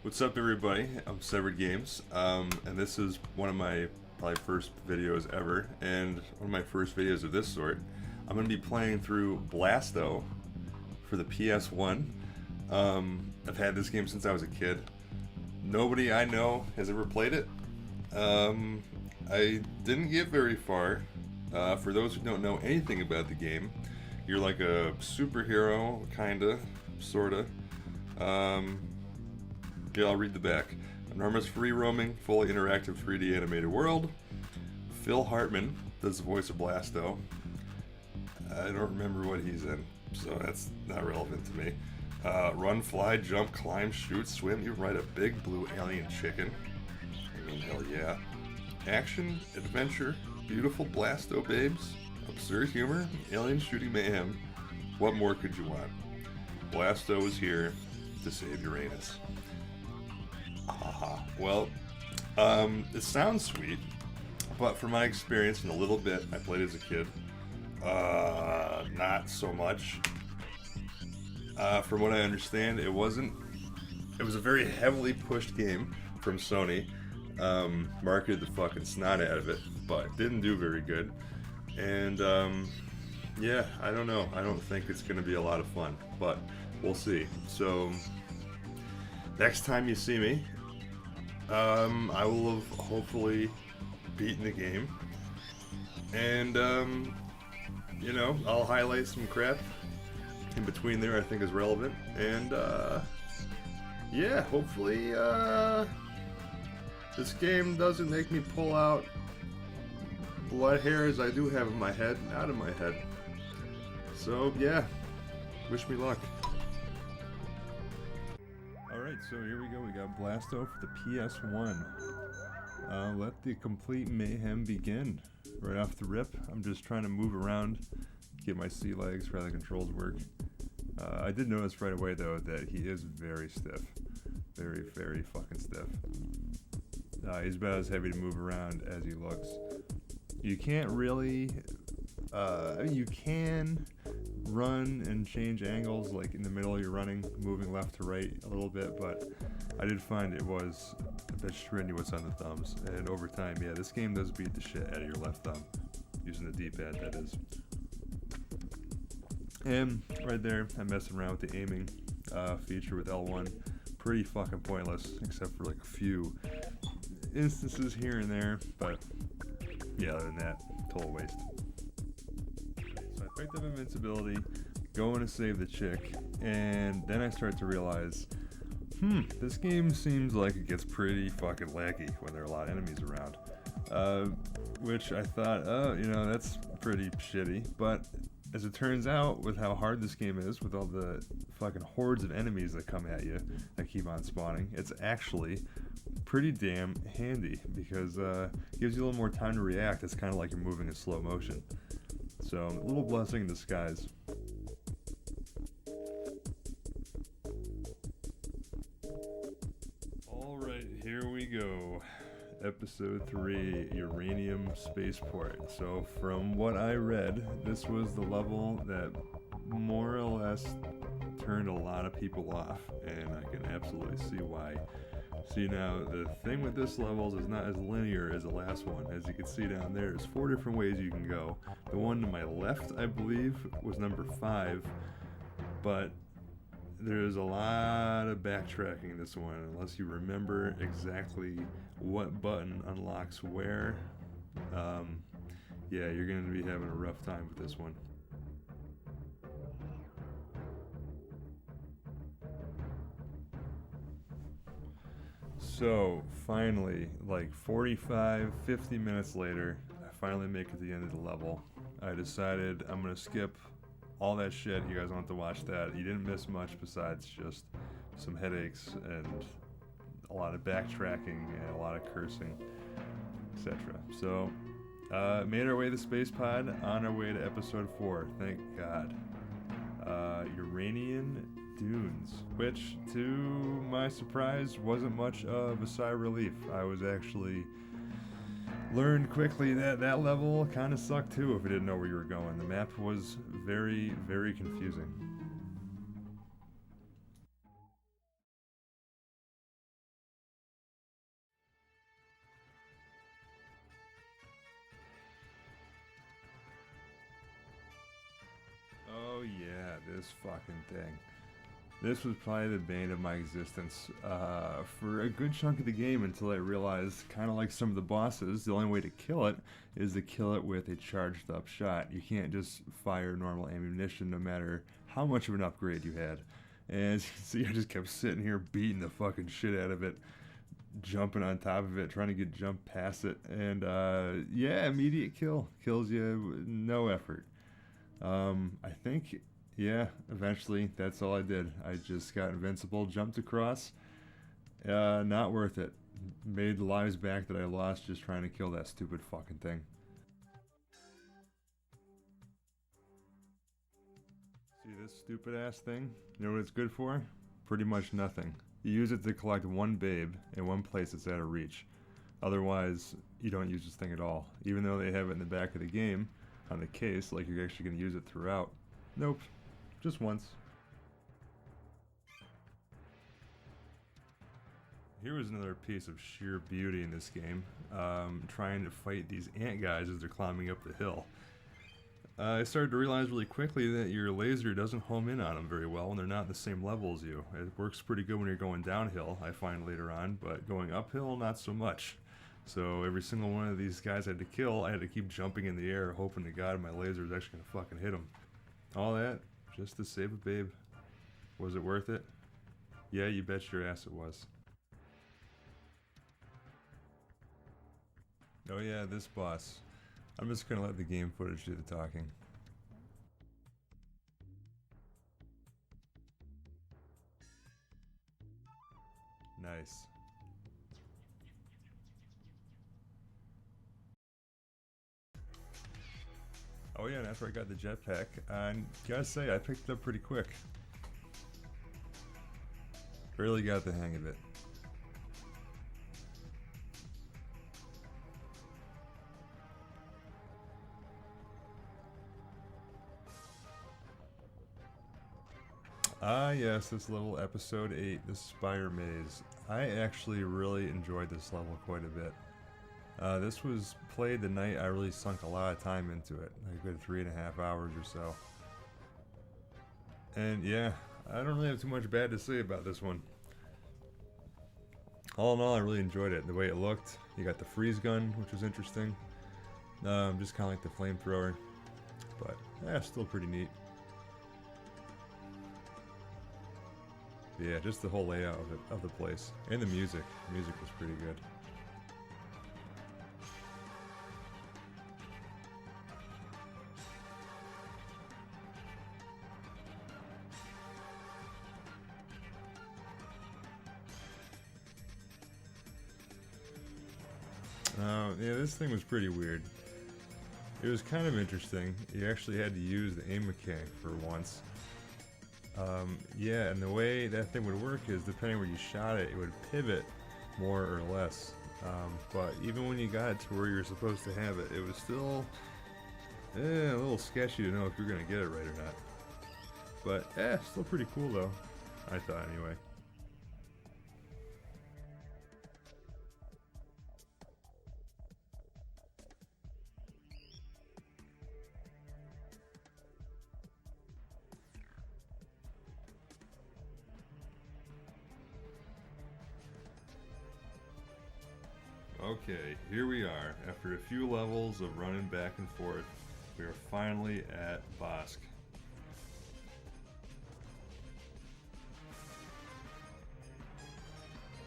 What's up, everybody? I'm Severed Games, and this is one of my probably first videos ever, and one of my first videos of this sort. I'm going to be playing through Blasto for the PS1. I've had this game since I was a kid. Nobody I know has ever played it. I didn't get very far. For those who don't know anything about the game, you're like a superhero, kinda, sorta. Yeah, I'll read the back. Enormous free-roaming, fully interactive 3D animated world. Phil Hartman does the voice of Blasto. I don't remember what he's in, so that's not relevant to me. Run, fly, jump, climb, shoot, swim. You ride a big blue alien chicken. I mean, hell yeah. Action, adventure, beautiful Blasto babes, absurd humor, alien shooting mayhem. What more could you want? Blasto is here to save Uranus. Well, it sounds sweet, but from my experience and a little bit I played as a kid, not so much. From what I understand, it was a very heavily pushed game from Sony. Marketed the fucking snot out of it, but didn't do very good. And yeah, I don't know. I don't think it's gonna be a lot of fun, but we'll see. So next time you see me, I will have hopefully beaten the game, and you know, I'll highlight some crap in between there I think is relevant, and yeah, hopefully this game doesn't make me pull out what hairs I do have in my head out of my head. So yeah, wish me luck. Alright, so here we go. We got Blasto for the PS1. Let the complete mayhem begin. Right off the rip, I'm just trying to move around, get my sea legs for how the controls work. I did notice right away though that he is very stiff. Very, very fucking stiff. He's about as heavy to move around as he looks. You can't really, I mean, you can run and change angles, like in the middle you're running, moving left to right a little bit, but I did find it was a bit strenuous on the thumbs, and over time, yeah, this game does beat the shit out of your left thumb, using the D-pad, that is. And right there, I'm messing around with the aiming feature with L1. Pretty fucking pointless, except for like a few instances here and there, but yeah, other than that, total waste. So I picked up invincibility, going to save the chick, and then I start to realize, this game seems like it gets pretty fucking laggy when there are a lot of enemies around. Which I thought, oh, you know, that's pretty shitty, but as it turns out, with how hard this game is, with all the fucking hordes of enemies that come at you, that keep on spawning, it's actually pretty damn handy, because it gives you a little more time to react. It's kind of like you're moving in slow motion. So, a little blessing in disguise. Alright, here we go. Episode 3, Uranium Spaceport. So from what I read, this was the level that more or less turned a lot of people off, and I can absolutely see why. See, now the thing with this level is not as linear as the last one. As you can see down there, there's 4 different ways you can go. The one to my left, I believe, was number 5, but there's a lot of backtracking in this one, unless you remember exactly what button unlocks where. Yeah, you're going to be having a rough time with this one. So, finally, like 45, 50 minutes later, I finally make it to the end of the level. I decided I'm going to skip all that shit. You guys don't have to watch that. You didn't miss much besides just some headaches and a lot of backtracking and a lot of cursing, etc. So, made our way to the space pod, on our way to episode 4, thank God. Uranian Dunes, which, to my surprise, wasn't much of a sigh of relief. I was actually learned quickly that that level kind of sucked too if you didn't know where you were going. The map was very, very confusing. this fucking thing. This was probably the bane of my existence for a good chunk of the game until I realized, kind of like some of the bosses, the only way to kill it is to kill it with a charged up shot. You can't just fire normal ammunition no matter how much of an upgrade you had. And as you can see, I just kept sitting here beating the fucking shit out of it, jumping on top of it, trying to get jumped past it. And yeah, immediate kill. Kills you, no effort. I think... yeah, eventually, that's all I did. I just got invincible, jumped across. Not worth it. Made the lives back that I lost just trying to kill that stupid fucking thing. See this stupid ass thing? You know what it's good for? Pretty much nothing. You use it to collect one babe in one place that's out of reach. Otherwise, you don't use this thing at all. Even though they have it in the back of the game, on the case, like you're actually going to use it throughout. Nope. Just once. Here was another piece of sheer beauty in this game. Trying to fight these ant guys as they're climbing up the hill. I started to realize really quickly that your laser doesn't home in on them very well when they're not in the same level as you. It works pretty good when you're going downhill, I find later on, but going uphill, not so much. So every single one of these guys I had to kill, I had to keep jumping in the air, hoping to God my laser was actually going to fucking hit them. All that just to save a babe. Was it worth it? Yeah, you bet your ass it was. Oh yeah, this boss. I'm just gonna let the game footage do the talking. Nice. Oh yeah, and after I got the jetpack, I gotta say, I picked it up pretty quick. Really got the hang of it. Ah yes, this level episode 8, the Spire Maze. I actually really enjoyed this level quite a bit. This was played the night I really sunk a lot of time into it, like a good 3.5 hours or so. And yeah, I don't really have too much bad to say about this one. All in all, I really enjoyed it. The way it looked, you got the freeze gun, which was interesting. Just kind of like the flamethrower, but yeah, still pretty neat. Yeah, just the whole layout of the place. And the music. The music was pretty good. Yeah, this thing was pretty weird. It was kind of interesting. You actually had to use the aim mechanic for once. Yeah, and the way that thing would work is, depending where you shot it, it would pivot more or less. But even when you got it to where you're supposed to have it, it was still a little sketchy to know if you're going to get it right or not. But, still pretty cool though, I thought anyway. Okay, here we are. After a few levels of running back and forth, we are finally at Bosk.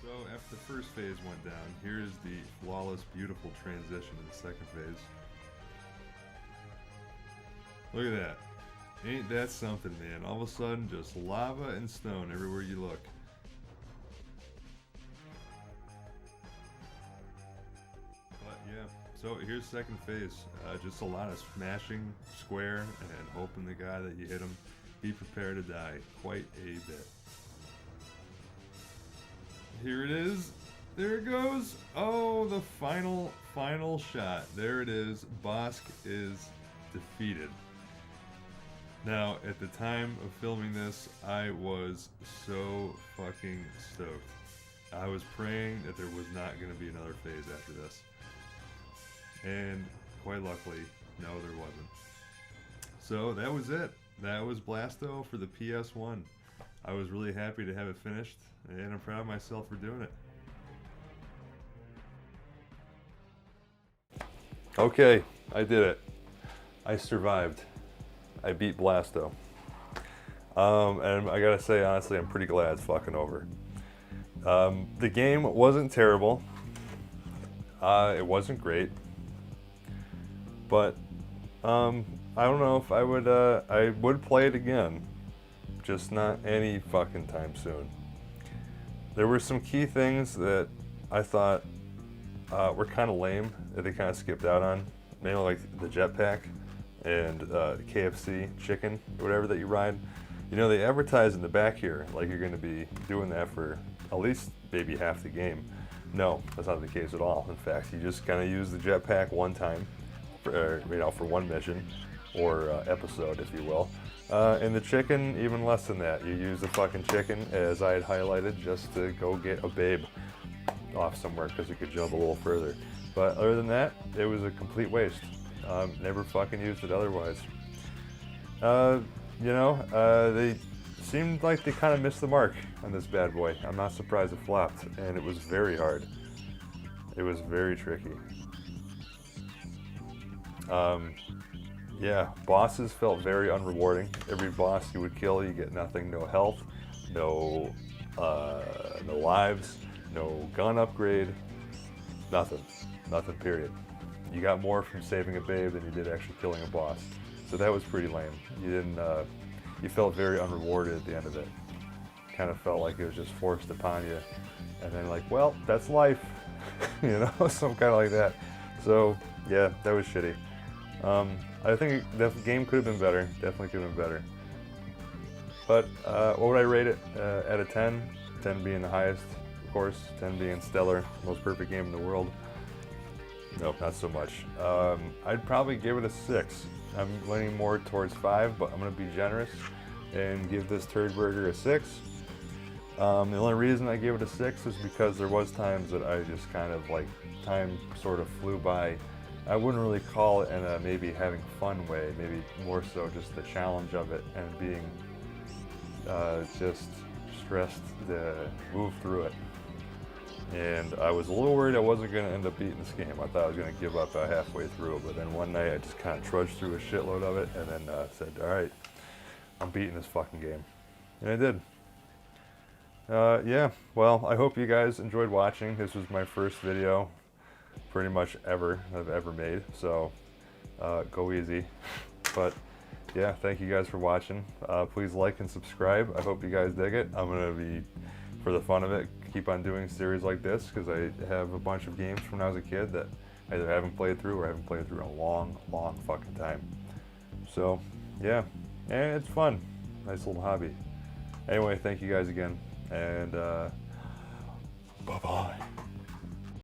So after the first phase went down, here's the flawless, beautiful transition to the second phase. Look at that. Ain't that something, man? All of a sudden, just lava and stone everywhere you look. So here's second phase. Just a lot of smashing square and hoping the guy that you hit him, be prepared to die quite a bit. Here it is. There it goes. Oh, the final shot. There it is. Bosk is defeated. Now, at the time of filming this, I was so fucking stoked. I was praying that there was not going to be another phase after this. And quite luckily, no, there wasn't. So that was it. That was Blasto for the PS1. I was really happy to have it finished, and I'm proud of myself for doing it. Okay, I did it. I survived. I beat Blasto. And I gotta say, honestly, I'm pretty glad it's fucking over. The game wasn't terrible. It wasn't great. But, I don't know if I would play it again. Just not any fucking time soon. There were some key things that I thought were kind of lame that they kind of skipped out on. Mainly like the jetpack and KFC chicken, whatever that you ride. You know, they advertise in the back here like you're going to be doing that for at least maybe half the game. No, that's not the case at all. In fact, you just kind of use the jetpack one time, for one mission or episode, if you will. And the chicken, even less than that. You use the fucking chicken, as I had highlighted, just to go get a babe off somewhere because you could jump a little further. But other than that, it was a complete waste. Never fucking used it otherwise. They seemed like they kind of missed the mark on this bad boy. I'm not surprised it flopped, and it was very hard. It was very tricky. Yeah, bosses felt very unrewarding. Every boss you would kill, you get nothing, no health, no lives, no gun upgrade, nothing, period. You got more from saving a babe than you did actually killing a boss. So that was pretty lame. You felt very unrewarded at the end of it. Kind of felt like it was just forced upon you. And then like, well, that's life, some kind of like that. So yeah, that was shitty. I think the game could have been better, definitely could have been better. But what would I rate it out of 10? 10 being the highest, of course, 10 being stellar, most perfect game in the world. Nope, not so much. I'd probably give it a 6. I'm leaning more towards 5, but I'm going to be generous and give this turd burger a 6. The only reason I gave it a 6 is because there was times that I just kind of like, time sort of flew by. I wouldn't really call it in a maybe having fun way, maybe more so just the challenge of it and being just stressed to move through it. And I was a little worried I wasn't going to end up beating this game. I thought I was going to give up halfway through, but then one night I just kind of trudged through a shitload of it and then said, alright, I'm beating this fucking game. And I did. Yeah, well, I hope you guys enjoyed watching. This was my first video pretty much ever I've ever made, so go easy. But yeah, thank you guys for watching. Please like and subscribe. I hope you guys dig it. I'm going to be, for the fun of it, keep on doing series like this because I have a bunch of games from when I was a kid that I either haven't played through or haven't played through in a long fucking time. So yeah, and it's fun. Nice little hobby. Anyway, thank you guys again, and bye-bye.